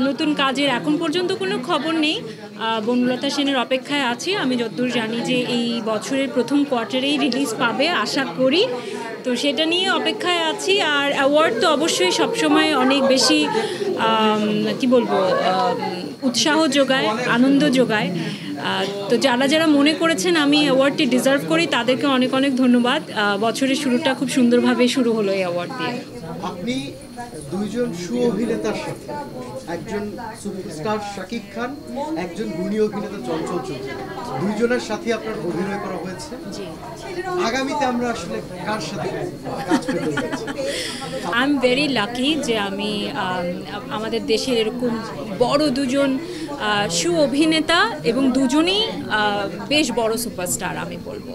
নতুন কাজের এখন পর্যন্ত কোনো খবর নেই। বনলতা সেনের অপেক্ষায় আছি। আমি যতদূর জানি যে এই বছরের প্রথম কোয়ার্টারেই রিলিজ পাবে আশা করি, তো সেটা নিয়ে অপেক্ষায় আছি। আর অ্যাওয়ার্ড তো অবশ্যই সবসময় অনেক বেশি কি বলবো উৎসাহ যোগায়, আনন্দ যোগায়। তো যারা যারা মনে করেছেন আমি অ্যাওয়ার্ডটি ডিজার্ভ করি তাদেরকে অনেক অনেক ধন্যবাদ। বছরের শুরুটা খুব সুন্দরভাবে শুরু হলো এই অ্যাওয়ার্ড দিয়ে। আপনি দুইজন সুঅভিনেতার সাথে, একজন সুপারস্টার শাকিব খান, একজন গুণী অভিনেতা চঞ্চল চৌধুরী, দুইজনের সাথে আপনার অভিনয় করা হয়েছে। আগামীতে আমরা আসলে কার সাথে কাজ করতে যাচ্ছি? আই এম ভেরি লাকি যে আমি আমাদের দেশের এরকম বড় দুজন সুঅভিনেতা এবং দুজনেই বেশ বড় সুপারস্টার আমি বলবো।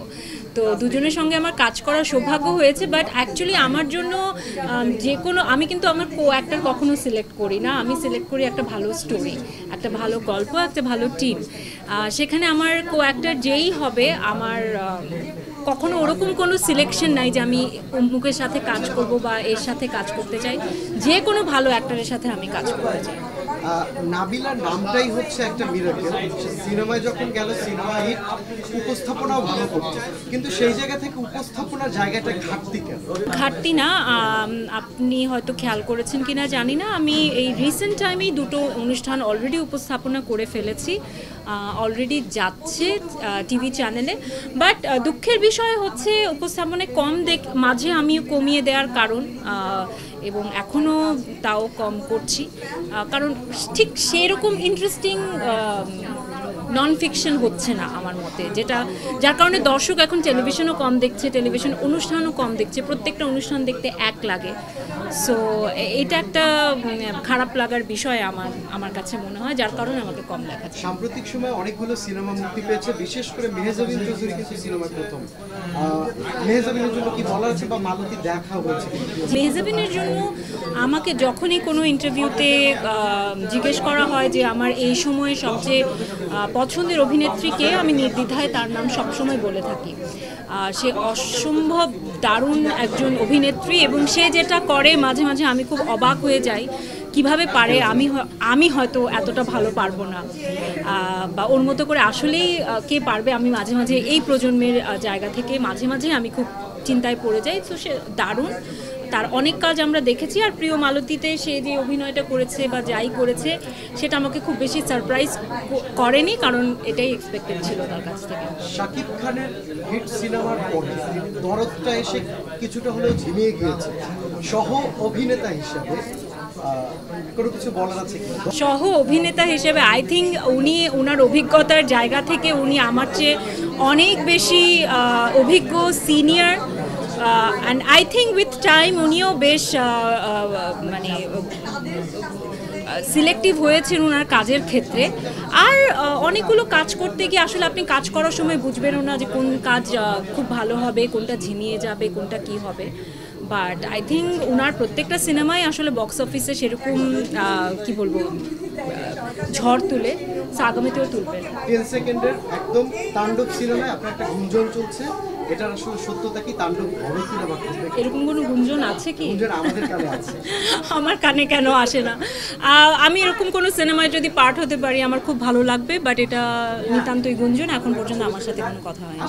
তো দুজনের সঙ্গে আমার কাজ করার সৌভাগ্য হয়েছে। বাট অ্যাকচুয়ালি আমার জন্য যে কোনো, আমি কিন্তু আমার কো অ্যাক্টর কখনো সিলেক্ট করি না। আমি সিলেক্ট করি একটা ভালো স্টোরি, একটা ভালো গল্প, একটা ভালো টিম। সেখানে আমার কো অ্যাক্টর যেই হবে, আমার কখনো ওরকম কোনো সিলেকশন নাই যে আমি অমুকের সাথে কাজ করব বা এর সাথে কাজ করতে চাই। যে কোনো ভালো অ্যাক্টরের সাথে আমি কাজ করতে চাই। নাবিলার নামটাই হচ্ছে একটা মিরাকেল। সিনেমায় যখন গেল সিনেমা হিট, উপস্থাপনাও ভালো করছে, কিন্তু সেই জায়গা থেকে উপস্থাপনার জায়গাটা ঘাটতি কেন? ঘাটতি না, আপনি হয়তো খেয়াল করেছেন কিনা জানি না, আমি এই রিসেন্ট টাইমেই দুটো অনুষ্ঠান অলরেডি উপস্থাপনা করে ফেলেছি, অলরেডি যাচ্ছে টিভি চ্যানেলে। বাট দুঃখের বিষয় হচ্ছে উপস্থাপনায় কম মাঝে আমি কমিয়ে দেওয়ার কারণ, এবং এখনও তাও কম করছি, কারণ ঠিক সেরকম ইন্টারেস্টিং নন ফিকশন হচ্ছে না আমার মতে, যার কারণে দর্শক এখন টেলিভিশনও কম দেখছে, টেলিভিশন অনুষ্ঠানও কম দেখছে, প্রত্যেকটা অনুষ্ঠান দেখতে এক লাগে। সো এটা একটা খারাপ লাগার বিষয় আমার কাছে মনে হয়, যার কারণে আমাকে কম দেখাচ্ছে। সাম্প্রতিক সময় অনেকগুলো সিনেমা মুক্তি পেয়েছে, বিশেষ করে মেহজাবিন চৌধুরী কিছু সিনেমা প্রথম। মেহজাবিনের জন্য কি বলা আছে বা মালতী দেখা হয়েছে? মেহজাবিনের জন্য আমাকে যখনই কোনো ইন্টারভিউতে জিজ্ঞেস করা হয় যে আমার এই সময়ে সবচেয়ে পছন্দের অভিনেত্রীকে, আমি নির্দ্বিধায় তার নাম সবসময় বলে থাকি। সে অসম্ভব দারুণ একজন অভিনেত্রী, এবং সে যেটা করে মাঝে মাঝে আমি খুব অবাক হয়ে যাই কিভাবে পারে। আমি হয়তো এতটা ভালো পারবো না, বা ওর মতো করে আসলেই কে পারবে। আমি মাঝে মাঝে এই প্রজন্মের জায়গা থেকে মাঝে মাঝে আমি খুব চিন্তায় পড়ে যাই। তো সে দারুণ, তার অনেক কাজ আমরা দেখেছি। আর প্রিয় মালতীতে সে যে অভিনয়টা করেছে বা যাই করেছে, সেটা আমাকে খুব বেশি সারপ্রাইজ করেনি, কারণ এটাই এক্সপেক্টেড ছিল তার কাছ থেকে। শাকিব খানের হিট সিনেমার পরে দরদটা এসে কিছুটা হলেও ঝিমিয়ে গিয়েছে। সহ অভিনেতা হিসাবে কোনো কিছু বলার আছে? সহ অভিনেতা হিসেবে আই থিঙ্ক উনি ওনার অভিজ্ঞতার জায়গা থেকে উনি আমার চেয়ে অনেক বেশি অভিজ্ঞ, senior. And I think with time উনিও বেশ মানে সিলেক্টিভ হয়েছেন ওনার কাজের ক্ষেত্রে। আর অনেকগুলো কাজ করতে গিয়ে আসলে আপনি কাজ করার সময় বুঝবেনও না যে কোন কাজ খুব ভালো হবে, কোনটা ঝিমিয়ে যাবে, কোনটা কি হবে। বাট আই থিঙ্ক ওনার প্রত্যেকটা সিনেমাই আসলে বক্স অফিসে সেরকম কি বলবো ঝড় তুলে, আগামীতেও তুলবে। 10 সেকেন্ডের একদম তাণ্ডব সিনেমায় আপনার একটা গুঞ্জন চলছে, এটার আসলে সত্যতা কি? তাণ্ডব হবে কিনা বা এরকম কোনো গুঞ্জন আছে কি? আমাদের কানে আছে। আমার কানে কেন আসে না? আমি এরকম কোনো সিনেমায় যদি পার্ট হতে পারি আমার খুব ভালো লাগবে, বাট এটা নিতান্তই গুঞ্জন, এখন পর্যন্ত আমার সাথে কোনো কথা হয়নি।